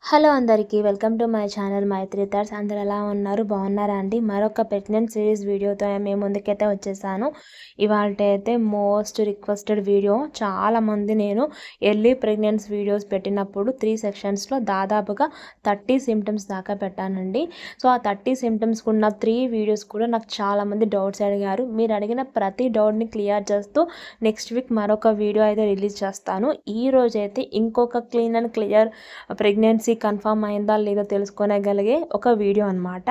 Hello అందరికీ welcome to my channel Maitri thoughts. అందరు ఎలా ఉన్నారు? బాగున్నారా అండి? మరొక ప్రెగ్నెంట్ సిరీస్ వీడియోతో మేము ముందుకైతే వచ్చేసాను. ఇవాళ అయితే మోస్ట్ రిక్వెస్టెడ్ వీడియో. చాలామంది నేను ఎర్లీ ప్రెగ్నెన్సీ వీడియోస్ పెట్టినప్పుడు 3 సెక్షన్స్లో దాదాపుగా 30 సిమ్టమ్స్ దాకా పెట్టానండి. సో ఆ 30 సిమ్టమ్స్కి ఉన్న 3 వీడియోస్ కూడా నాకు చాలామంది డౌట్స్ అడిగారు. మీరు అడిగిన ప్రతి డౌట్ని క్లియర్ చేస్తూ నెక్స్ట్ వీక్ మరొక వీడియో అయితే రిలీజ్ చేస్తాను. ఈ రోజైతే ఇంకొక clean and clear pregnancy confirm అయిందా లేదో తెలుసుకోగలిగే ఒక వీడియో అనమాట.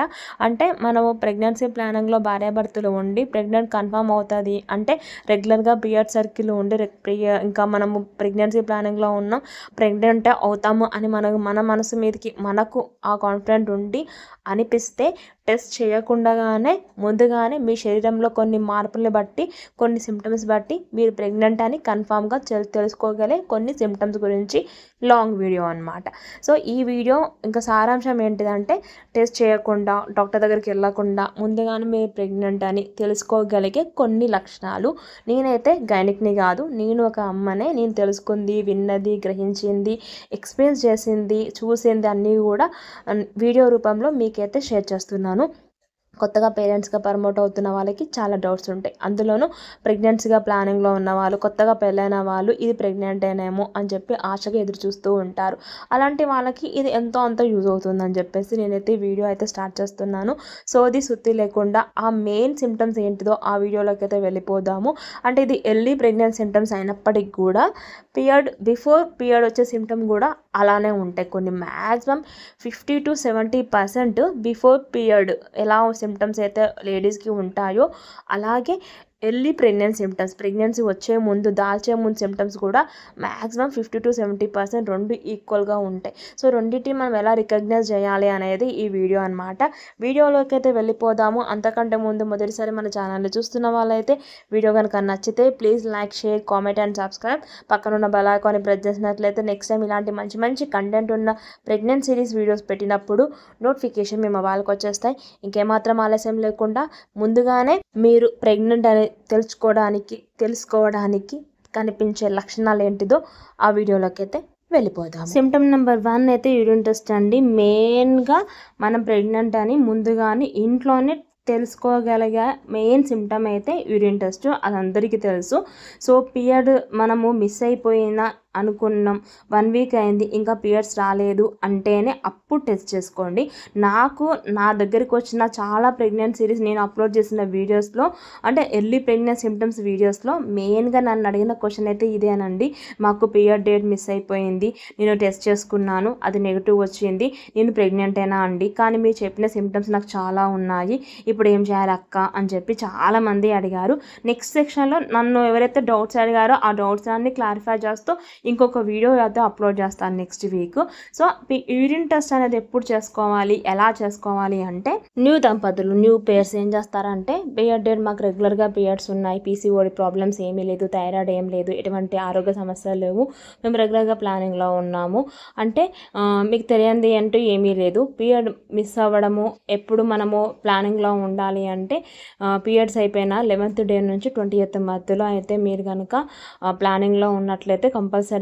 అంటే మనము ప్రెగ్నెన్సీ ప్లానింగ్లో భార్యాభర్తలు ఉండి ప్రెగ్నెంట్ కన్ఫర్మ్ అవుతుంది అంటే రెగ్యులర్గా పీరియడ్ సర్కిల్ ఉండి ఇంకా మనము ప్రెగ్నెన్సీ ప్లానింగ్లో ఉన్నాం, ప్రెగ్నెంట్ అవుతాము అని మన మనసు మీదకి మనకు ఆ కాన్ఫిడెంట్ ఉండి అనిపిస్తే టెస్ట్ చేయకుండానే ముందుగానే మీ శరీరంలో కొన్ని మార్పులను బట్టి కొన్ని సిమ్టమ్స్ బట్టి మీరు ప్రెగ్నెంట్ అని కన్ఫామ్గా తెలుసుకోగలే కొన్ని సిమ్టమ్స్ గురించి లాంగ్ వీడియో అనమాట. సో ఈ వీడియో ఇంకా సారాంశం ఏంటిదంటే టెస్ట్ చేయకుండా డాక్టర్ దగ్గరికి వెళ్ళకుండా ముందుగానే మీరు ప్రెగ్నెంట్ అని తెలుసుకోగలిగే కొన్ని లక్షణాలు. నేనైతే గైనిక్ని కాదు, నేను ఒక అమ్మనే. నేను తెలుసుకుంది, విన్నది, గ్రహించింది, ఎక్స్పీరియన్స్ చేసింది, చూసింది అన్నీ కూడా వీడియో రూపంలో మీకైతే షేర్ చేస్తున్నాను. కొత్తగా పేరెంట్స్గా ప్రమోట్ అవుతున్న వాళ్ళకి చాలా డౌట్స్ ఉంటాయి. అందులోనూ ప్రెగ్నెన్సీగా ప్లానింగ్లో ఉన్న వాళ్ళు, కొత్తగా పెళ్ళైన వాళ్ళు ఇది ప్రెగ్నెంట్ అయినేమో అని చెప్పి ఆశగా ఎదురు చూస్తూ ఉంటారు. అలాంటి వాళ్ళకి ఇది ఎంతో అంత యూజ్ అవుతుందని చెప్పేసి నేనైతే వీడియో అయితే స్టార్ట్ చేస్తున్నాను. సోది సుత్తి లేకుండా ఆ మెయిన్ సిమ్టమ్స్ ఏంటిదో ఆ వీడియోలోకి అయితే వెళ్ళిపోదాము. అంటే ఇది ఎర్లీ ప్రెగ్నెన్సీ సిమ్టమ్స్ అయినప్పటికీ కూడా బిఫోర్ పీరియడ్ వచ్చే సిమ్టమ్ కూడా అలానే ఉంటాయి. కొన్ని మ్యాక్సిమం 50 to 70% బిఫోర్ పీరియడ్ ఎలా సిమ్టమ్స్ అయితే లేడీస్కి ఉంటాయో అలాగే ఎర్లీ ప్రెగ్నెన్సీ సిమ్టమ్స్, ప్రెగ్నెన్సీ వచ్చే ముందు దాల్చే ముందు సిమ్టమ్స్ కూడా మ్యాక్సిమం 50 to 70% రెండు ఈక్వల్గా ఉంటాయి. సో రెండింటిని మనం ఎలా రికగ్నైజ్ చేయాలి అనేది ఈ వీడియో అనమాట. వీడియోలోకి అయితే వెళ్ళిపోదాము. అంతకంటే ముందు మొదటిసారి మన ఛానల్ని చూస్తున్న వాళ్ళైతే వీడియో కనుక నచ్చితే please like, share, comment and subscribe. పక్కనున్న బెల్ ఐకాన్ని ప్రెస్ చేసినట్లయితే నెక్స్ట్ టైం ఇలాంటి మంచి మంచి కంటెంట్ ఉన్న ప్రెగ్నెంట్ సిరీస్ వీడియోస్ పెట్టినప్పుడు నోటిఫికేషన్ మీ మొబైల్కి వచ్చేస్తాయి. ఇంకేమాత్రం ఆలస్యం లేకుండా ముందుగానే మీరు ప్రెగ్నెంట్ అని తెలుసుకోవడానికి కనిపించే లక్షణాలు ఏంటిదో ఆ వీడియోలోకి అయితే వెళ్ళిపోదాం. సిమ్టమ్ నెంబర్ 1 అయితే యూరిన్ టెస్ట్ అండి. మెయిన్గా మనం ప్రెగ్నెంట్ అని ముందుగానే ఇంట్లోనే తెలుసుకోగలిగే మెయిన్ సిమ్టమ్ అయితే యూరిన్ టెస్ట్. అది అందరికీ తెలుసు. సో పీరియడ్ మనము మిస్ అయిపోయినా అనుకున్నాం, 1 వీక్ అయింది ఇంకా పీరియడ్స్ రాలేదు అంటేనే అప్పుడు టెస్ట్ చేసుకోండి. నా దగ్గరికి వచ్చిన చాలా ప్రెగ్నెంట్ సిరీస్ నేను అప్లోడ్ చేసిన వీడియోస్లో అంటే ఎర్లీ ప్రెగ్నెంట్ సిమ్టమ్స్ వీడియోస్లో మెయిన్గా నన్ను అడిగిన క్వశ్చన్ అయితే ఇదేనండి. మాకు పీరియడ్ డేట్ మిస్ అయిపోయింది, నేను టెస్ట్ చేసుకున్నాను, అది నెగిటివ్ వచ్చింది, నేను ప్రెగ్నెంటేనా అండి, కానీ మీరు చెప్పిన సిమ్టమ్స్ నాకు చాలా ఉన్నాయి, ఇప్పుడు ఏం చేయాలి అక్క అని చెప్పి చాలామంది అడిగారు. నెక్స్ట్ సెక్షన్లో నన్ను ఎవరైతే డౌట్స్ అడిగారో ఆ డౌట్స్ అన్ని క్లారిఫై చేస్తూ ఇంకొక వీడియో అయితే అప్లోడ్ చేస్తాను next week. So urine test అనేది ఎప్పుడు చేసుకోవాలి, ఎలా చేసుకోవాలి అంటే న్యూ పేర్స్ ఏం చేస్తారంటే పీరియడ్ డేట్ మాకు రెగ్యులర్గా పీరియడ్స్ ఉన్నాయి, పీసీఓడి ప్రాబ్లమ్స్ ఏమీ లేదు, థైరాయిడ్ ఏం లేదు, ఎటువంటి ఆరోగ్య సమస్యలు లేవు, మేము రెగ్యులర్గా ప్లానింగ్లో ఉన్నాము అంటే మీకు తెలియంది అంటూ ఏమీ లేదు. పీరియడ్ మిస్ అవ్వడము ఎప్పుడు మనము ప్లానింగ్లో ఉండాలి అంటే పీరియడ్స్ అయిపోయిన 11th డే నుంచి 20th మధ్యలో అయితే మీరు కనుక ప్లానింగ్లో ఉన్నట్లయితే కంపల్సరీగా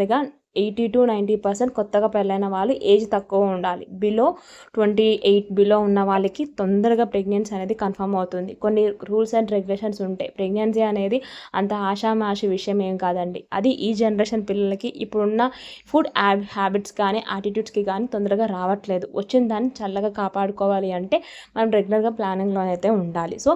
80 to 90% కొత్తగా పెళ్ళైన వాళ్ళు ఏజ్ తక్కువ ఉండాలి. బిలో 28 బిలో ఉన్న వాళ్ళకి తొందరగా ప్రెగ్నెన్సీ అనేది కన్ఫర్మ్ అవుతుంది. కొన్ని రూల్స్ అండ్ రెగ్యులేషన్స్ ఉంటాయి. ప్రెగ్నెన్సీ అనేది అంత ఆషామాషి విషయం ఏం కాదండి. అది ఈ జనరేషన్ పిల్లలకి ఇప్పుడున్న ఫుడ్ హ్యాబిట్స్ కానీ యాటిట్యూడ్స్కి కానీ తొందరగా రావట్లేదు. వచ్చిన దాన్ని చల్లగా కాపాడుకోవాలి అంటే మనం రెగ్యులర్గా ప్లానింగ్లో అయితే ఉండాలి. సో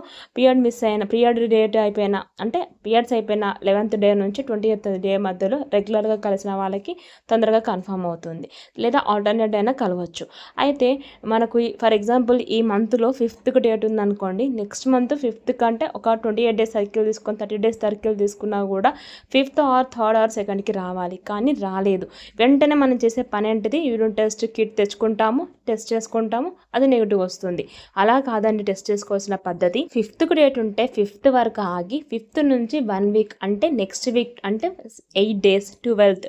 పీరియడ్ డేట్ అయిపోయిన అంటే పీరియడ్స్ అయిపోయిన 11th డే నుంచి 20th డే మధ్యలో రెగ్యులర్గా కలిసిన వాళ్ళకి తొందరగా కన్ఫర్మ్ అవుతుంది. లేదా ఆల్టర్నేట్ అయినా కలవచ్చు. అయితే మనకు ఫర్ ఎగ్జాంపుల్ ఈ మంత్లో 5th డేట్ ఉందనుకోండి, నెక్స్ట్ మంత్ 5th కంటే ఒక 28 డేస్ సర్కిల్ తీసుకొని 30 డేస్ సర్కిల్ తీసుకున్నా కూడా 5th or 3rd or 2ndకి రావాలి. కానీ రాలేదు. వెంటనే మనం చేసే పని ఏంటిది, యూరిన్ టెస్ట్ కిట్ తెచ్చుకుంటాము, టెస్ట్ చేసుకుంటాము, అది నెగిటివ్ వస్తుంది. అలా కాదండి టెస్ట్ చేసుకోవాల్సిన పద్ధతి. 5th డేట్ ఉంటే 5th వరకు ఆగి 5th నుంచి 1 వీక్ అంటే నెక్స్ట్ వీక్ అంటే 8 days 12th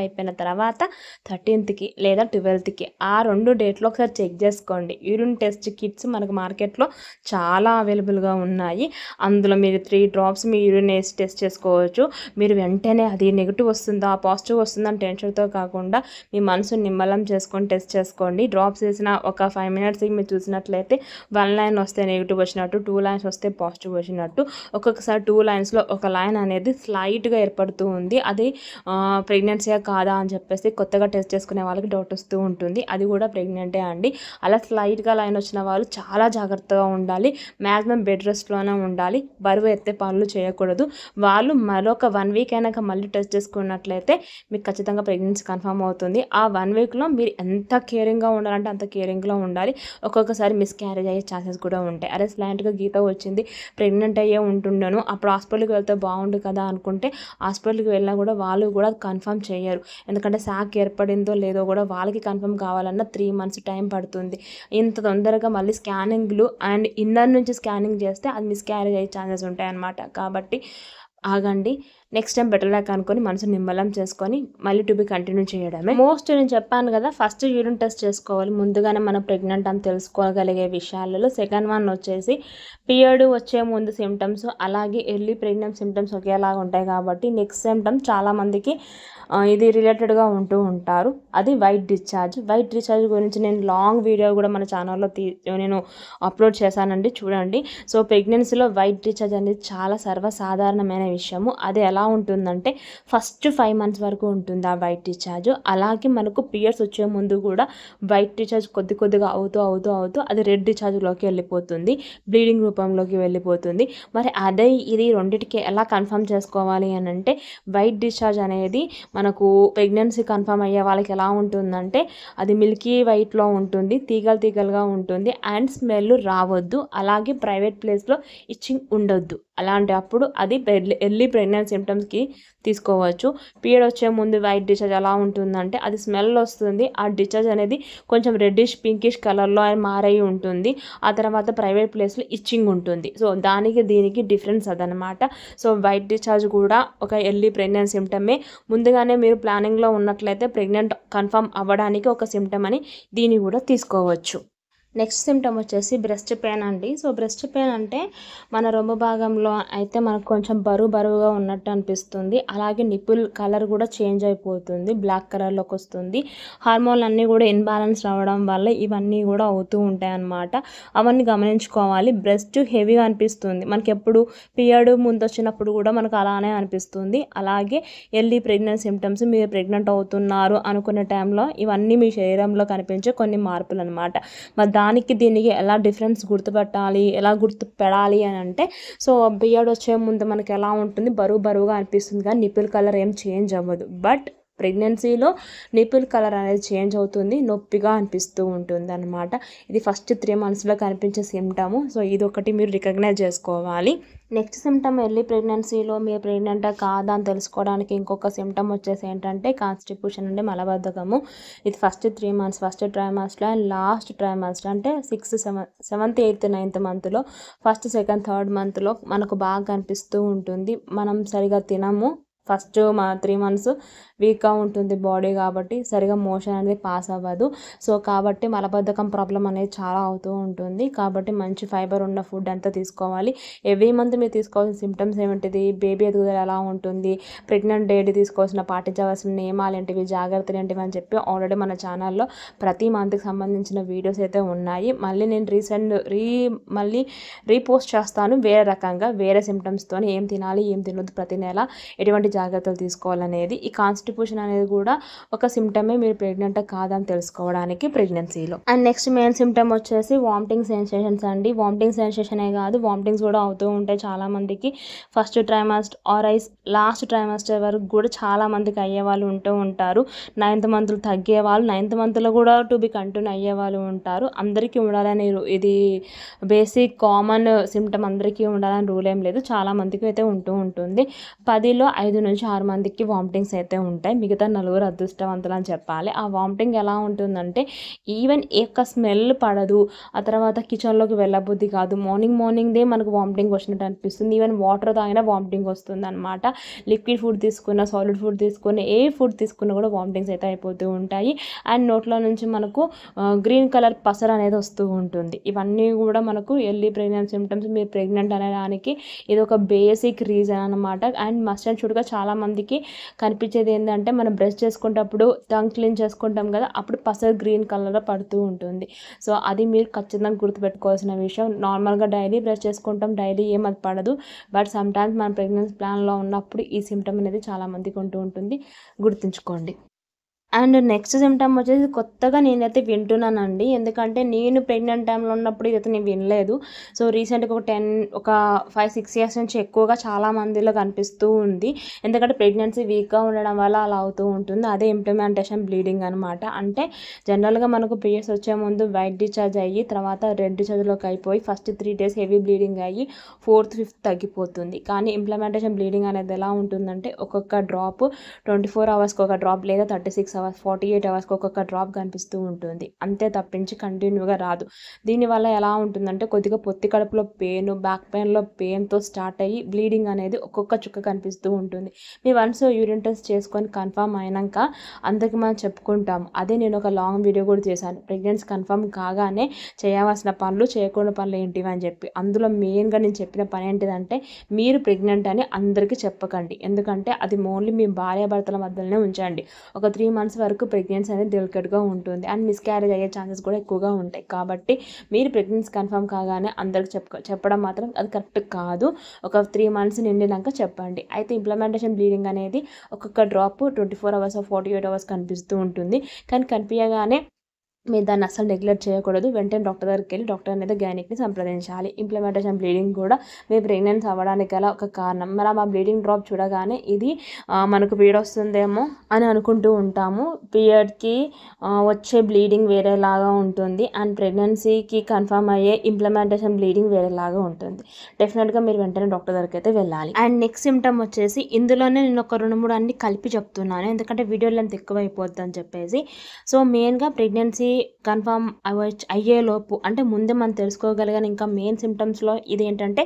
అయిపోయిన తర్వాత 13th లేదా 12th ఆ 2 డేట్లో ఒకసారి చెక్ చేసుకోండి. యూరిన్ టెస్ట్ కిట్స్ మనకు మార్కెట్లో చాలా అవైలబుల్గా ఉన్నాయి. అందులో మీరు 3 డ్రాప్స్ మీ యూరిన్ వేసి టెస్ట్ చేసుకోవచ్చు. మీరు వెంటనే అది నెగిటివ్ వస్తుందా పాజిటివ్ వస్తుందా అని టెన్షన్తో కాకుండా మీ మనసు నిమ్మలం చేసుకొని టెస్ట్ చేసుకోండి. డ్రాప్స్ వేసిన ఒక 5 minutesకి మీరు చూసినట్లయితే 1 లైన్ వస్తే నెగిటివ్ వచ్చినట్టు, 2 లైన్స్ వస్తే పాజిటివ్ వచ్చినట్టు, ఒక్కొక్కసారి 2 లైన్స్లో ఒక లైన్ అనేది స్లైట్గా ఏర్పడుతూ ఉంది. అది ప్రెగ్నెన్సీయా కాదా అని చెప్పేసి కొత్తగా టెస్ట్ చేసుకునే వాళ్ళకి డౌట్ వస్తూ ఉంటుంది. అది కూడా ప్రెగ్నెంటే అండి. అలా స్లైట్గా లైన్ వచ్చిన వాళ్ళు చాలా జాగ్రత్తగా ఉండాలి. మ్యాక్సిమం బెడ్ రెస్ట్లోనే ఉండాలి. బరువు ఎత్తే పనులు చేయకూడదు. వాళ్ళు మరొక 1 week అయినాక మళ్ళీ టెస్ట్ చేసుకున్నట్లయితే మీకు ఖచ్చితంగా ప్రెగ్నెన్సీ కన్ఫర్మ్ అవుతుంది. ఆ 1 weekలో మీరు ఎంత కేరింగ్గా ఉండాలంటే అంత కేరింగ్లో ఉండాలి. ఒక్కొక్కసారి మిస్క్యారేజ్ అయ్యే ఛాన్సెస్ కూడా ఉంటాయి. అరే స్లాంట్గా గీత వచ్చింది, ప్రెగ్నెంట్ అయ్యే ఉంటున్నాను, అప్పుడు హాస్పిటల్కి వెళ్తే బాగుండు కదా అనుకుంటే హాస్పిటల్కి వెళ్ళినా కూడా వాళ్ళు కూడా కన్ఫర్మ్ చేయరు. ఎందుకంటే శాక్ ఏర్పడిందో లేదో కూడా వాళ్ళకి కన్ఫర్మ్ కావాలన్నా 3 months టైం పడుతుంది. ఇంత తొందరగా మళ్ళీ స్కానింగ్లు అండ్ ఇన్నర్ నుంచి స్కానింగ్ చేస్తే అది మిస్క్యారేజ్ అయ్యే ఛాన్సెస్ ఉంటాయన్నమాట. కాబట్టి ఆగండి. నెక్స్ట్ టైం బెటర్ లాక్ అనుకొని మనసు నిమ్మలం చేసుకొని మళ్ళీ టు బి కంటిన్యూ చేయడమే. మోస్ట్ నేను చెప్పాను కదా, ఫస్ట్ యూరిన్ టెస్ట్ చేసుకోవాలి. ముందుగానే మనం ప్రెగ్నెంట్ అని తెలుసుకోగలిగే విషయాలలో సెకండ్ వన్ వచ్చేసి పీరియడ్ వచ్చే ముందు సిమ్టమ్స్, అలాగే ఎర్లీ ప్రెగ్నెంట్ సిమ్టమ్స్ ఒకేలాగా ఉంటాయి కాబట్టి నెక్స్ట్ సిమ్టమ్స్ చాలామందికి ఇది రిలేటెడ్గా ఉంటూ ఉంటారు. అది వైట్ డిశ్చార్జ్. వైట్ డిశ్చార్జ్ గురించి నేను లాంగ్ వీడియో కూడా మన ఛానల్లో నేను అప్లోడ్ చేశానండి, చూడండి. సో ప్రెగ్నెన్సీలో వైట్ డిశ్చార్జ్ అనేది చాలా సర్వసాధారణమైన విషయము. అది ఎలా ఉంటుందంటే ఫస్ట్ 5 months వరకు ఉంటుంది ఆ వైట్ డిశ్చార్జ్. అలాగే మనకు పీరియడ్స్ వచ్చే ముందు కూడా వైట్ డిశ్చార్జ్ కొద్దిగా అవుతూ అది రెడ్ డిశ్చార్జ్లోకి వెళ్ళిపోతుంది, బ్లీడింగ్ రూపంలోకి వెళ్ళిపోతుంది. మరి అదే ఇది రెండింటికి ఎలా కన్ఫర్మ్ చేసుకోవాలి అని అంటే వైట్ డిశ్చార్జ్ అనేది మనకు ప్రెగ్నెన్సీ కన్ఫర్మ్ అయ్యే వాళ్ళకి ఎలా ఉంటుందంటే అది మిల్కీ వైట్లో ఉంటుంది, తీగలుగా ఉంటుంది అండ్ స్మెల్ రావద్దు. అలాగే ప్రైవేట్ ప్లేస్లో ఇచ్చింగ్ ఉండొద్దు. అలాంటి అప్పుడు అది ఎర్లీ ప్రెగ్నెన్సీ సిమ్టమ్స్కి తీసుకోవచ్చు. పీరియడ్ వచ్చే ముందు వైట్ డిశ్చార్జ్ ఎలా ఉంటుందంటే అది స్మెల్ వస్తుంది. ఆ డిశ్చార్జ్ అనేది కొంచెం రెడ్డిష్ పింకిష్ కలర్లో మారై ఉంటుంది. ఆ తర్వాత ప్రైవేట్ ప్లేస్లో ఇచ్చింగ్ ఉంటుంది. సో దానికి దీనికి డిఫరెన్స్ అదనమాట. సో వైట్ డిశ్చార్జ్ కూడా ఒక ఎర్లీ ప్రెగ్నెన్సీ సిమ్టమే. ముందుగానే మీరు ప్లానింగ్లో ఉన్నట్లయితే ప్రెగ్నెంట్ కన్ఫర్మ్ అవ్వడానికి ఒక సిమ్టమ్ అని దీన్ని కూడా తీసుకోవచ్చు. నెక్స్ట్ సిమ్టమ్ వచ్చేసి బ్రెస్ట్ పెయిన్ అండి. సో బ్రెస్ట్ పెయిన్ అంటే మన రొమ్ము భాగంలో అయితే మనకు కొంచెం బరువుగా ఉన్నట్టు అనిపిస్తుంది. అలాగే నిప్పుల్ కలర్ కూడా చేంజ్ అయిపోతుంది, బ్లాక్ కలర్లోకి వస్తుంది. హార్మోన్లు అన్నీ కూడా ఇన్బ్యాలెన్స్ అవ్వడం వల్ల ఇవన్నీ కూడా అవుతూ ఉంటాయి అన్నమాట. అవన్నీ గమనించుకోవాలి. బ్రెస్ట్ హెవీగా అనిపిస్తుంది మనకి, ఎప్పుడు పీరియడ్ ముందు వచ్చినప్పుడు కూడా మనకు అలానే అనిపిస్తుంది. అలాగే ఎర్లీ ప్రెగ్నెన్సీ సిమ్టమ్స్, మీరు ప్రెగ్నెంట్ అవుతున్నారు అనుకునే టైంలో ఇవన్నీ మీ శరీరంలో కనిపించే కొన్ని మార్పులు అనమాట. మరి దానికి దీనికి ఎలా డిఫరెన్స్ గుర్తుపట్టాలి, ఎలా గుర్తుపడాలి అని అంటే సో పీరియడ్ వచ్చే ముందు మనకి ఎలా ఉంటుంది, బరువుగా అనిపిస్తుంది కానీ నిప్పుల్ కలర్ ఏం చేంజ్ అవ్వదు. బట్ ప్రెగ్నెన్సీలో నిప్పుల్ కలర్ అనేది చేంజ్ అవుతుంది, నొప్పిగా అనిపిస్తూ ఉంటుంది అనమాట. ఇది ఫస్ట్ 3 monthsలో కనిపించే సిమ్టము. సో ఇది ఒకటి మీరు రికగ్నైజ్ చేసుకోవాలి. నెక్స్ట్ సిమ్టమ్ ఎర్లీ ప్రెగ్నెన్సీలో మీరు ప్రెగ్నెంటా కాదా అని తెలుసుకోవడానికి ఇంకొక సిమ్టమ్ వచ్చేసి ఏంటంటే కాన్స్టిపేషన్ అంటే మలబద్ధకము. ఇది ఫస్ట్ 3 months, ఫస్ట్ ట్రైమాస్టర్లో అండ్ లాస్ట్ ట్రైమాస్టర్ అంటే 6th, 7th, 8th, 9th monthలో, first 2nd, 3rd monthలో మనకు బాగా కనిపిస్తూ ఉంటుంది. మనం సరిగా తినము. ఫస్ట్ 3 months వీక్గా ఉంటుంది బాడీ కాబట్టి సరిగా మోషన్ అనేది పాస్ అవ్వదు. సో కాబట్టి మలబద్ధకం ప్రాబ్లం అనేది చాలా అవుతూ ఉంటుంది. కాబట్టి మంచి ఫైబర్ ఉన్న ఫుడ్ అంతా తీసుకోవాలి. ఎవ్రీ మంత్ మీరు తీసుకోవాల్సిన సిమ్టమ్స్ ఏమిటిది, బేబీ ఎదుగుదల ఎలా ఉంటుంది, ప్రెగ్నెంట్ లేడీ తీసుకోవాల్సిన పాటించవలసిన నియమాలు ఏంటివి, జాగ్రత్తలు ఏంటివి అని చెప్పి ఆల్రెడీ మన ఛానల్లో ప్రతి మంత్కి సంబంధించిన వీడియోస్ అయితే ఉన్నాయి. మళ్ళీ నేను మళ్ళీ రీపోస్ట్ చేస్తాను వేరే రకంగా, వేరే సిమ్టమ్స్తో ఏం తినాలి ఏం తినొద్దు, ప్రతి నెల ఎటువంటి జాగ్రత్తలు తీసుకోవాలనేది. ఈ కాన్స్టిపేషన్ అనేది కూడా ఒక సిమ్టమే మీరు ప్రెగ్నెంట్ కాదని తెలుసుకోవడానికి ప్రెగ్నెన్సీలో. అండ్ నెక్స్ట్ మెయిన్ సిమ్టమ్ వచ్చేసి వామిటింగ్ సెన్సేషన్స్ అండి. వామిటింగ్ సెన్సేషనే కాదు, వామిటింగ్స్ కూడా అవుతూ ఉంటాయి చాలా మందికి. ఫస్ట్ ట్రైమాస్టర్ ఆర్ లాస్ట్ ట్రైమాస్టర్ వరకు కూడా చాలా మందికి అయ్యే వాళ్ళు ఉంటూ ఉంటారు. 9th monthలో తగ్గే వాళ్ళు, 9th monthలో కూడా టు బి కంటిన్యూ అయ్యే వాళ్ళు ఉంటారు. అందరికీ ఉండాలని ఇది బేసిక్ కామన్ సిమ్టమ్, అందరికీ ఉండాలని రూల్ ఏం లేదు, చాలా మందికి అయితే ఉంటూ ఉంటుంది. 10లో 5 నుంచి 6 మందికి వామిటింగ్స్ అయితే ఉంటాయి. మిగతా నలుగురు అదృష్టవంతులు అని చెప్పాలి. ఆ వామిటింగ్ ఎలా ఉంటుందంటే ఈవెన్ యొక్క స్మెల్ పడదు. ఆ తర్వాత కిచెన్లోకి వెళ్ళబుద్ధి కాదు. మార్నింగ్దే మనకు వామిటింగ్ వచ్చినట్టు అనిపిస్తుంది. ఈవెన్ వాటర్ తాగినా వామిటింగ్ వస్తుందన్నమాట. లిక్విడ్ ఫుడ్ తీసుకున్నా, సాలిడ్ ఫుడ్ తీసుకున్నా, ఏ ఫుడ్ తీసుకున్నా కూడా వామిటింగ్స్ అయితే అయిపోతూ ఉంటాయి. అండ్ నోట్లో నుంచి మనకు గ్రీన్ కలర్ పసర అనేది వస్తూ ఉంటుంది. ఇవన్నీ కూడా మనకు ఎర్లీ ప్రెగ్నెన్సీ సిమ్టమ్స్. మీరు ప్రెగ్నెంట్ అనడానికి ఇది ఒక బేసిక్ రీజన్ అనమాట. అండ్ మస్ట్ అండ్ షుడ్గా చాలామందికి కనిపించేది ఏంటంటే మనం బ్రష్ చేసుకునేటప్పుడు టంగ్ క్లీన్ చేసుకుంటాం కదా, అప్పుడు పసర గ్రీన్ కలర్లో పడుతూ ఉంటుంది. సో అది మీరు ఖచ్చితంగా గుర్తుపెట్టుకోవాల్సిన విషయం. నార్మల్గా డైలీ బ్రష్ చేసుకుంటాం, డైలీ ఏం అది పడదు. బట్ సమ్టైమ్స్ మన ప్రెగ్నెన్సీ ప్లాన్లో ఉన్నప్పుడు ఈ సిమ్టమ్ అనేది చాలామందికి ఉంటూ ఉంటుంది. గుర్తుంచుకోండి. అండ్ నెక్స్ట్ సిమ్టమ్ వచ్చేసి కొత్తగా నేనైతే వింటున్నానండి. ఎందుకంటే నేను ప్రెగ్నెంట్ టైంలో ఉన్నప్పుడు ఇదైతే నేను వినలేదు. సో రీసెంట్గా ఒక 5-6 ఇయర్స్ నుంచి ఎక్కువగా చాలా మందిలో కనిపిస్తూ ఉంది. ఎందుకంటే ప్రెగ్నెన్సీ వీక్గా ఉండడం వల్ల అలా అవుతూ ఉంటుంది. అదే ఇంప్లిమెంటేషన్ బ్లీడింగ్ అనమాట. అంటే జనరల్గా మనకు పీరియడ్స్ వచ్చే ముందు వైట్ డిశ్చార్జ్ అయ్యి తర్వాత రెడ్ డిశ్చార్జ్లోకి అయిపోయి ఫస్ట్ 3 days హెవీ బ్లీడింగ్ అయ్యి 4th 5th తగ్గిపోతుంది. కానీ ఇంప్లిమెంటేషన్ బ్లీడింగ్ అనేది ఎలా ఉంటుందంటే ఒక్కొక్క డ్రాప్ 24 hours ఒక డ్రాప్ లేదా 36 hours 48 hours ఒక్కొక్క డ్రాప్ కనిపిస్తూ ఉంటుంది. అంతే తప్పించి కంటిన్యూగా రాదు. దీనివల్ల ఎలా ఉంటుందంటే కొద్దిగా పొత్తి కడుపులో పెయిన్, బ్యాక్ పెయిన్లో పెయిన్తో స్టార్ట్ అయ్యి బ్లీడింగ్ అనేది ఒక్కొక్క చుక్క కనిపిస్తూ ఉంటుంది. మీ వన్స్ యూరిన్ టెస్ట్ చేసుకొని కన్ఫర్మ్ అయినాక అందరికి మనం చెప్పుకుంటాం. అదే నేను ఒక లాంగ్ వీడియో కూడా చేశాను. ప్రెగ్నెన్సీ కన్ఫర్మ్ కాగానే చేయవలసిన పనులు, చేయకూడని పనులు ఏంటివి అని చెప్పి. అందులో మెయిన్గా నేను చెప్పిన పని ఏంటిదంటే మీరు ప్రెగ్నెంట్ అని అందరికీ చెప్పకండి. ఎందుకంటే అది ఓన్లీ మీ భార్యాభర్తల మధ్యలోనే ఉంచండి. ఒక 3 months వరకు ప్రెగ్నెన్సీ అనేది డెలికేట్గా ఉంటుంది అండ్ మిస్క్యారేజ్ అయ్యే ఛాన్సెస్ కూడా ఎక్కువగా ఉంటాయి. కాబట్టి మీరు ప్రెగ్నెన్సీ కన్ఫర్మ్ కాగానే అందరికి చెప్పడం మాత్రం అది కరెక్ట్ కాదు. ఒక 3 months నిండినాక చెప్పండి. అయితే ఇంప్లిమెంటేషన్ బ్లీడింగ్ అనేది ఒక్కొక్క డ్రాప్ 24 hours 48 hours కనిపిస్తూ ఉంటుంది. కానీ కనిపించగానే మీరు దాన్ని అస్సలు నెగ్లెక్ట్ చేయకూడదు. వెంటనే డాక్టర్ దగ్గరికి వెళ్ళి డాక్టర్ అనేది గైనిక్ని సంప్రదించాలి. ఇంప్లిమెంటేషన్ బ్లీడింగ్ కూడా మీ ప్రెగ్నెన్సీ అవ్వడానికి గల ఒక కారణం. మరి ఆ బ్లీడింగ్ డ్రాప్ చూడగానే ఇది మనకు పీరియడ్ వస్తుందేమో అని అనుకుంటూ ఉంటాము. పీరియడ్కి వచ్చే బ్లీడింగ్ వేరేలాగా ఉంటుంది అండ్ ప్రెగ్నెన్సీకి కన్ఫర్మ్ అయ్యే ఇంప్లిమెంటేషన్ బ్లీడింగ్ వేరేలాగా ఉంటుంది. డెఫినెట్గా మీరు వెంటనే డాక్టర్ దగ్గరికి అయితే వెళ్ళాలి. అండ్ నెక్స్ట్ సిమ్టమ్ వచ్చేసి ఇందులోనే నేను ఒక 2-3 అన్ని కలిపి చెప్తున్నాను. ఎందుకంటే వీడియో లెంత్ ఎక్కువ అయిపోద్ది అని చెప్పేసి. సో మెయిన్గా ప్రెగ్నెన్సీ కన్ఫర్మ్ అయ్యేలోపు అంటే ముందే మనం తెలుసుకోగలిగిన ఇంకా మెయిన్ సిమ్టమ్స్లో ఇదేంటంటే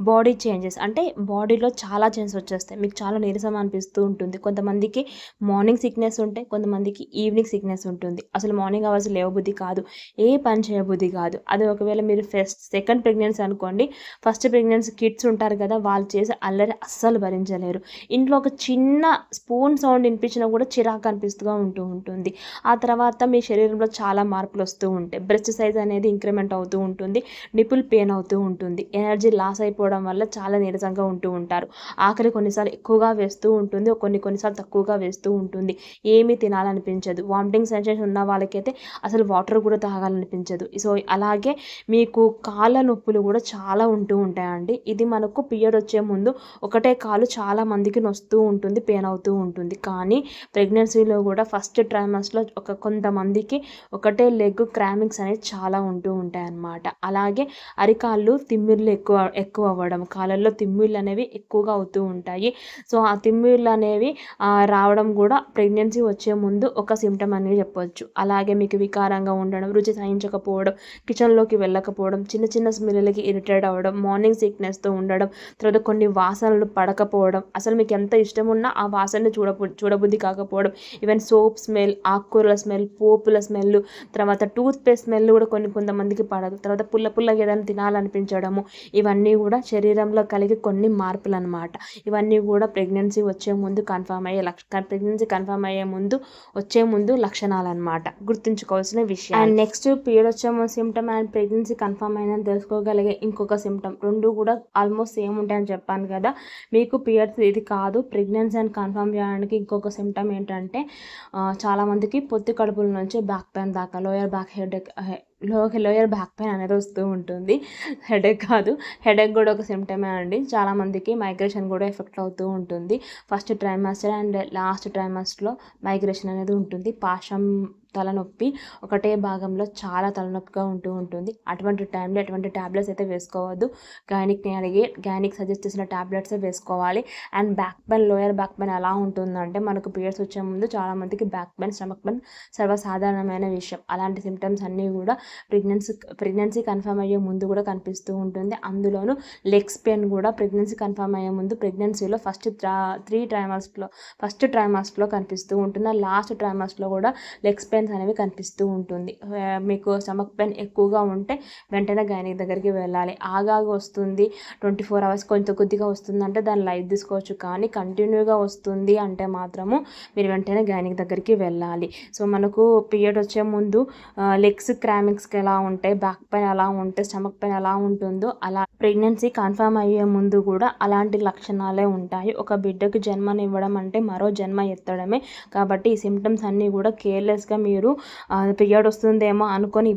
బాడీ చేంజెస్. అంటే బాడీలో చాలా చేంజెస్ వచ్చేస్తాయి. మీకు చాలా నీరసం అనిపిస్తూ ఉంటుంది. కొంతమందికి మార్నింగ్ సిక్నెస్ ఉంటాయి, కొంతమందికి ఈవినింగ్ సిక్నెస్ ఉంటుంది. అసలు మార్నింగ్ అవర్స్ లేవబుద్ధి కాదు, ఏ పని చేయబుద్ధి కాదు. అది ఒకవేళ మీరు సెకండ్ ప్రెగ్నెన్సీ అనుకోండి, ఫస్ట్ ప్రెగ్నెన్సీ కిడ్స్ ఉంటారు కదా, వాళ్ళు చేసే అల్లరి అస్సలు భరించలేరు. ఇంట్లో ఒక చిన్న స్పూన్ సౌండ్ వినిపించినా కూడా చిరాకు అనిపిస్తూగా ఉంటుంది. ఆ తర్వాత మీ శరీరంలో చాలా మార్పులు వస్తూ ఉంటాయి. బ్రెస్ట్ సైజ్ అనేది ఇంక్రిమెంట్ అవుతూ ఉంటుంది, నిపుల్ పెయిన్ అవుతూ ఉంటుంది, ఎనర్జీ లాస్ అయిపోవడం వల్ల చాలా నీరసంగా ఉంటూ ఉంటారు. ఆకలి కొన్నిసార్లు ఎక్కువగా వేస్తూ ఉంటుంది, కొన్నిసార్లు తక్కువగా వేస్తూ ఉంటుంది. ఏమీ తినాలనిపించదు. వామిటింగ్ సెన్సేషన్ ఉన్న వాళ్ళకైతే అసలు వాటర్ కూడా తాగాలనిపించదు. సో అలాగే మీకు కాళ్ళ నొప్పులు కూడా చాలా ఉంటూ ఉంటాయండి. ఇది మనకు పీరియడ్ వచ్చే ముందు ఒకటే కాలు చాలా మందికి నొస్తూ ఉంటుంది, పెయిన్ అవుతూ ఉంటుంది. కానీ ప్రెగ్నెన్సీలో కూడా ఫస్ట్ ట్రైమస్లో కొంతమందికి ఒకటే లెగ్ క్రామింగ్స్ అనేది చాలా ఉంటూ ఉంటాయి అన్నమాట. అలాగే అరికాళ్ళు తిమ్మిర్లు ఎక్కువ అవ్వడం, కాళ్ళల్లో తిమ్మిర్లు అనేవి ఎక్కువగా అవుతూ ఉంటాయి. సో ఆ తిమ్మిర్లు అనేవి రావడం కూడా ప్రెగ్నెన్సీ వచ్చే ముందు ఒక సిమ్టమ్ అనేది చెప్పవచ్చు. అలాగే మీకు వికారంగా ఉండడం, రుచి సహించకపోవడం, కిచెన్లోకి వెళ్ళకపోవడం, చిన్న స్మెల్కి ఇరిటేట్ అవ్వడం, మార్నింగ్ సిక్నెస్తో ఉండడం, తర్వాత కొన్ని వాసనలు పడకపోవడం, అసలు మీకు ఎంత ఇష్టం ఉన్నా ఆ వాసనని చూడబుద్ధి కాకపోవడం, ఈవెన్ సోప్ స్మెల్, ఆకుకూరల స్మెల్, పోపుల స్మెల్, తర్వాత టూత్ పేస్ట్ స్మెల్ కూడా కొంతమందికి పడదు. తర్వాత పుల్లగా ఏదైనా తినాలనిపించడము, ఇవన్నీ కూడా శరీరంలో కలిగే కొన్ని మార్పులు అనమాట. ఇవన్నీ కూడా ప్రెగ్నెన్సీ వచ్చే ముందు ప్రెగ్నెన్సీ కన్ఫర్మ్ అయ్యే ముందు వచ్చే ముందు లక్షణాలు అనమాట. గుర్తుంచుకోవాల్సిన విషయం. అండ్ నెక్స్ట్ పీరియడ్ వచ్చే ముందు సిమ్టమ్ అండ్ ప్రెగ్నెన్సీ కన్ఫర్మ్ అయిందని తెలుసుకోగలిగే ఇంకొక సిమ్టమ్, రెండు కూడా ఆల్మోస్ట్ సేమ్ ఉంటాయని చెప్పాను కదా. మీకు పీరియడ్స్ ఇది కాదు, ప్రెగ్నెన్సీ అని కన్ఫర్మ్ చేయడానికి ఇంకొక సిమ్టమ్ ఏంటంటే చాలామందికి పొత్తి కడుపుల నుంచి బ్యాక్ పెయిన్ దాకా లోయర్ బ్యాక్ పెయిన్ అనేది వస్తూ ఉంటుంది. హెడేక్ కాదు, హెడేక్ కూడా ఒక సిమ్టమే అండి. చాలామందికి మైగ్రేషన్ కూడా ఎఫెక్ట్ అవుతూ ఉంటుంది. ఫస్ట్ ట్రైమాస్టర్ అండ్ లాస్ట్ ట్రైమాస్టర్లో మైగ్రేషన్ అనేది ఉంటుంది. పాశం తలనొప్పి ఒకటే భాగంలో చాలా తలనొప్పిగా ఉంటుంది. అటువంటి టైంలో ఎటువంటి టాబ్లెట్స్ అయితే వేసుకోవద్దు. గైనిక్ని అడిగి గైనిక్ సజెస్ట్ చేసిన టాబ్లెట్సే వేసుకోవాలి. And back pain, lower back pain ఎలా ఉంటుందంటే మనకు పీరియడ్స్ వచ్చే ముందు చాలామందికి బ్యాక్ పెయిన్, స్టమక్ పెయిన్ సర్వసాధారణమైన విషయం. అలాంటి సిమ్టమ్స్ అన్నీ కూడా ప్రెగ్నెన్సీ కన్ఫర్మ్ అయ్యే ముందు కూడా కనిపిస్తూ ఉంటుంది. అందులోనూ లెగ్స్ పెయిన్ కూడా ప్రెగ్నెన్సీ కన్ఫర్మ్ అయ్యే ముందు ప్రెగ్నెన్సీలో ఫస్ట్ ట్రైమాస్టర్లో కనిపిస్తూ ఉంటుంది. లాస్ట్ ట్రైమాస్టర్లో కూడా లెగ్స్ పెయిన్స్ అనేవి కనిపిస్తూ ఉంటుంది. మీకు స్టమక్ పెయిన్ ఎక్కువగా ఉంటే వెంటనే గైనిక్ దగ్గరికి వెళ్ళాలి. ఆగాగా వస్తుంది, 24 hours కొంచెం కొద్దిగా వస్తుందంటే దాన్ని లైట్ తీసుకోవచ్చు. కానీ కంటిన్యూగా వస్తుంది అంటే మాత్రము మీరు వెంటనే గైనిక్ దగ్గరికి వెళ్ళాలి. సో మనకు పీరియడ్ వచ్చే ముందు లెగ్స్ క్రామింగ్స్కి ఎలా ఉంటాయి, బ్యాక్ పెయిన్ ఎలా ఉంటే, స్టమక్ పెయిన్ ఎలా ఉంటుందో అలా ప్రెగ్నెన్సీ కన్ఫర్మ్ అయ్యే ముందు కూడా అలాంటి లక్షణాలే ఉంటాయి. ఒక బిడ్డకు జన్మనివ్వడం అంటే మరో జన్మ ఎత్తడమే. కాబట్టి ఈ సిమ్టమ్స్ అన్నీ కూడా కేర్లెస్గా మీరు పీరియడ్ వస్తుందేమో అనుకొని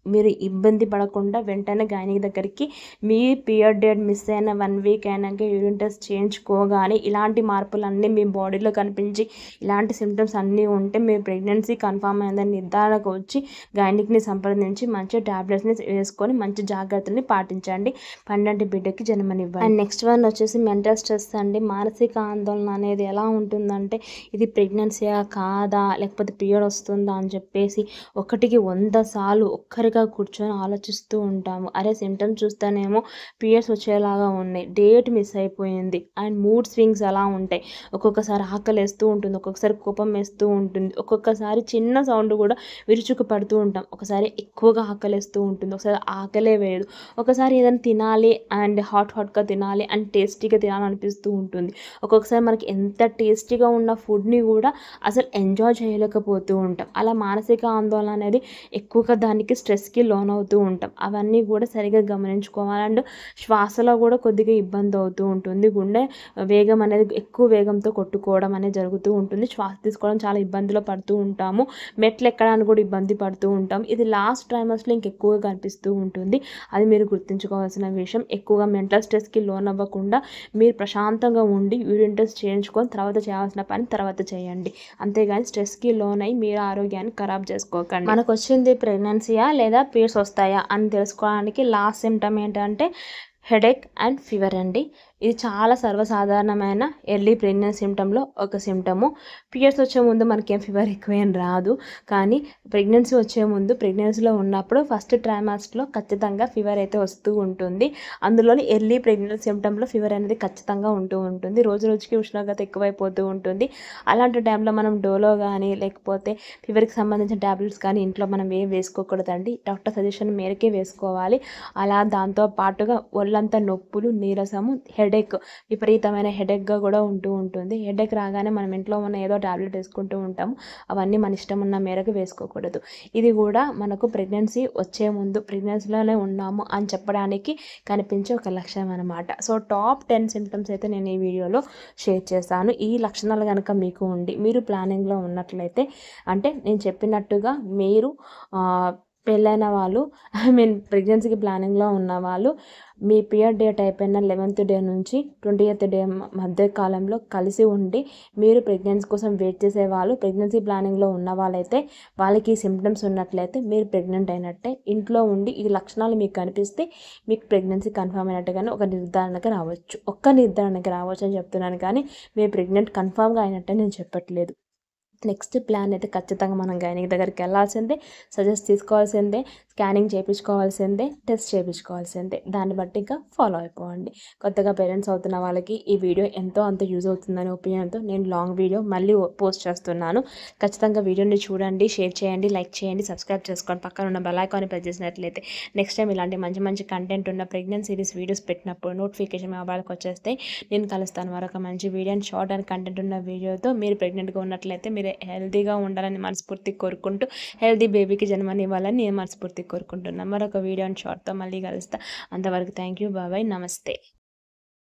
మీరు ఇబ్బంది పడకుండా వెంటనే గైనిక్ దగ్గరికి మీ పీరియడ్ డేట్ మిస్ అయిన 1 week అయినాక యూరిన్ టెస్ట్ చేయించుకోగానే ఇలాంటి మార్పులన్నీ మీ బాడీలో కనిపించి ఇలాంటి సిమ్టమ్స్ అన్నీ ఉంటే మీ ప్రెగ్నెన్సీ కన్ఫర్మ్ అయిందని నిర్ధారణకు వచ్చి గైనిక్ని సంప్రదించి మంచి టాబ్లెట్స్ని వేసుకొని మంచి జాగ్రత్తల్ని పాటించండి. పండంటి బిడ్డకి జన్మనివ్వండి. అండ్ నెక్స్ట్ వన్ వచ్చేసి మెంటల్ స్ట్రెస్ అండి. మానసిక ఆందోళన అనేది ఎలా ఉంటుందంటే ఇది ప్రెగ్నెన్సీయా కాదా, లేకపోతే పీరియడ్ వస్తుందా అని చెప్పేసి 1కి 100 సార్లు ఒక్కరిగా కూర్చొని ఆలోచిస్తూ ఉంటాము. అరే సిమ్టమ్స్ చూస్తేనేమో పీరియడ్స్ వచ్చేలాగా ఉన్నాయి, డేట్ మిస్ అయిపోయింది. అండ్ మూడ్ స్వింగ్స్ అలా ఉంటాయి. ఒక్కొక్కసారి ఆకలి వేస్తూ ఉంటుంది, ఒక్కొక్కసారి కోపం వేస్తూ ఉంటుంది, ఒక్కొక్కసారి చిన్న సౌండ్ కూడా విరుచుకు పడుతూ ఉంటాం. ఒకసారి ఎక్కువగా ఆకలి వేస్తూ ఉంటుంది, ఒకసారి ఆకలే వేయదు, ఒకసారి ఏదైనా తినాలి అండ్ హాట్గా తినాలి అండ్ టేస్టీగా తినాలనిపిస్తూ ఉంటుంది. ఒక్కొక్కసారి మనకి ఎంత టేస్టీగా ఉన్న ఫుడ్ని కూడా అసలు ఎంజాయ్ చేయలేకపోతూ ఉంటాం. అలా మానసిక ఆందోళన అనేది ఎక్కువగా దానికి స్ట్రెస్కి లోనవుతూ ఉంటాం. అవన్నీ కూడా సరిగా గమనించుకోవాలి. అండ్ శ్వాసలో కూడా కొద్దిగా ఇబ్బంది అవుతూ ఉంటుంది. గుండె వేగం అనేది ఎక్కువ వేగంతో కొట్టుకోవడం అనేది జరుగుతూ ఉంటుంది. శ్వాస తీసుకోవడం చాలా ఇబ్బందిలో పడుతూ ఉంటాము. మెట్లు ఎక్కడానికి కూడా ఇబ్బంది పడుతూ ఉంటాం. ఇది లాస్ట్ ట్రైమస్లో ఇంకెక్కువగా కనిపిస్తూ ఉంటుంది. అది మీరు గుర్తుంచుకోవాల్సిన విషయం. ఎక్కువగా మెంటల్ స్ట్రెస్కి లోన్ అవ్వకుండా మీరు ప్రశాంతంగా ఉండి యూరిన్ టెస్ట్ చేయించుకొని తర్వాత చేయాల్సిన పని తర్వాత చేయండి. అంతేగాని స్ట్రెస్కి లోన్ అయ్యి మీరు ఆరోగ్యాన్ని ఖరాబ్ చేసుకోకండి. మనకు వచ్చింది ప్రెగ్నెన్సీయా లేదా పీరియడ్స్ వస్తాయా అని తెలుసుకోవడానికి లాస్ట్ సిమ్టమ్ ఏంటంటే హెడేక్ అండ్ ఫీవర్ అండి. ఇది చాలా సర్వసాధారణమైన ఎర్లీ ప్రెగ్నెన్సీ సిమ్టంలో ఒక సిమ్టము. పీరియడ్స్ వచ్చే ముందు మనకేం ఫీవర్ ఎక్కువేం రాదు. కానీ ప్రెగ్నెన్సీ వచ్చే ముందు ప్రెగ్నెన్సీలో ఉన్నప్పుడు ఫస్ట్ ట్రైమాస్టర్లో ఖచ్చితంగా ఫీవర్ అయితే వస్తూ ఉంటుంది. అందులోని ఎర్లీ ప్రెగ్నెన్సీ సిమ్టంలో ఫీవర్ అనేది ఖచ్చితంగా ఉంటూ ఉంటుంది. రోజు రోజుకి ఉష్ణోగ్రత ఎక్కువైపోతూ ఉంటుంది. అలాంటి టైంలో మనం డోలో కానీ లేకపోతే ఫీవర్కి సంబంధించిన ట్యాబ్లెట్స్ కానీ ఇంట్లో మనం ఏం వేసుకోకూడదండి. డాక్టర్ సజెషన్ మేరకే వేసుకోవాలి. అలా దాంతో పాటుగా ఒళ్ళంతా నొప్పులు, నీరసము, హెడేక్, విపరీతమైన హెడేక్గా కూడా ఉంటుంది. హెడేక్ రాగానే మనం ఇంట్లో ఉన్న ఏదో టాబ్లెట్ వేసుకుంటూ ఉంటాము. అవన్నీ మన ఇష్టం ఉన్న మేరకు వేసుకోకూడదు. ఇది కూడా మనకు ప్రెగ్నెన్సీ వచ్చే ముందు ప్రెగ్నెన్సీలోనే ఉన్నాము అని చెప్పడానికి కనిపించే ఒక లక్షణం అనమాట. సో టాప్ 10 సిమ్టమ్స్ అయితే నేను ఈ వీడియోలో షేర్ చేశాను. ఈ లక్షణాలు కనుక మీకు ఉండి మీరు ప్లానింగ్లో ఉన్నట్లయితే, అంటే నేను చెప్పినట్టుగా మీరు పెళ్ళైన వాళ్ళు, ప్రెగ్నెన్సీకి ప్లానింగ్లో ఉన్న వాళ్ళు మీ పీరియడ్ డేట్ అయిపోయిన 11th డే నుంచి 20th డే మధ్య కాలంలో కలిసి ఉండి మీరు ప్రెగ్నెన్సీ కోసం వెయిట్ చేసేవాళ్ళు, ప్రెగ్నెన్సీ ప్లానింగ్లో ఉన్న వాళ్ళైతే వాళ్ళకి సిమ్టమ్స్ ఉన్నట్లయితే మీరు ప్రెగ్నెంట్ అయినట్టే. ఇంట్లో ఉండి ఈ లక్షణాలు మీకు కనిపిస్తే మీకు ప్రెగ్నెన్సీ కన్ఫర్మ్ అయినట్టుగానే ఒక నిర్ధారణకి రావచ్చు అని చెప్తున్నాను. కానీ మీరు ప్రెగ్నెంట్ కన్ఫర్మ్గా అయినట్టే నేను చెప్పట్లేదు. నెక్స్ట్ ప్లాన్ అయితే ఖచ్చితంగా మనం గైనిక్ దగ్గరికి వెళ్ళాల్సిందే, సజెస్ట్ తీసుకోవాల్సిందే, స్కానింగ్ చేయించుకోవాల్సిందే, టెస్ట్ చేయించుకోవాల్సిందే. దాన్ని బట్టి ఇంకా ఫాలో అయిపోండి. కొత్తగా పేరెంట్స్ అవుతున్న వాళ్ళకి ఈ వీడియో ఎంతో అంత యూజ్ అవుతుందనే ఒపీనియన్తో నేను లాంగ్ వీడియో మళ్ళీ పోస్ట్ చేస్తున్నాను. ఖచ్చితంగా వీడియోని చూడండి, షేర్ చేయండి, లైక్ చేయండి, సబ్స్క్రైబ్ చేసుకోండి. పక్కన ఉన్న బెల్ ఐకాన్ని ప్రెస్ చేసినట్లయితే నెక్స్ట్ టైం ఇలాంటి మంచి మంచి కంటెంట్ ఉన్న ప్రెగ్నెన్సీ సిరీస్ వీడియోస్ పెట్టినప్పుడు నోటిఫికేషన్ మొబైల్కి వచ్చేస్తే నేను కలుస్తాను మరొక మంచి video and short and content ఉన్న వీడియోతో. మీరు ప్రెగ్నెంట్గా ఉన్నట్లయితే మీరు హెల్తీగా ఉండాలని మనస్ఫూర్తి కోరుకుంటూ హెల్తీ బేబీకి జన్మనివ్వాలని నేను మనస్ఫూర్తి కోరుకుంటున్నాను. మరొక వీడియో అండ్ షార్ట్తో మళ్ళీ కలుస్తా. అంతవరకు థ్యాంక్ యూ, బాయ్, నమస్తే.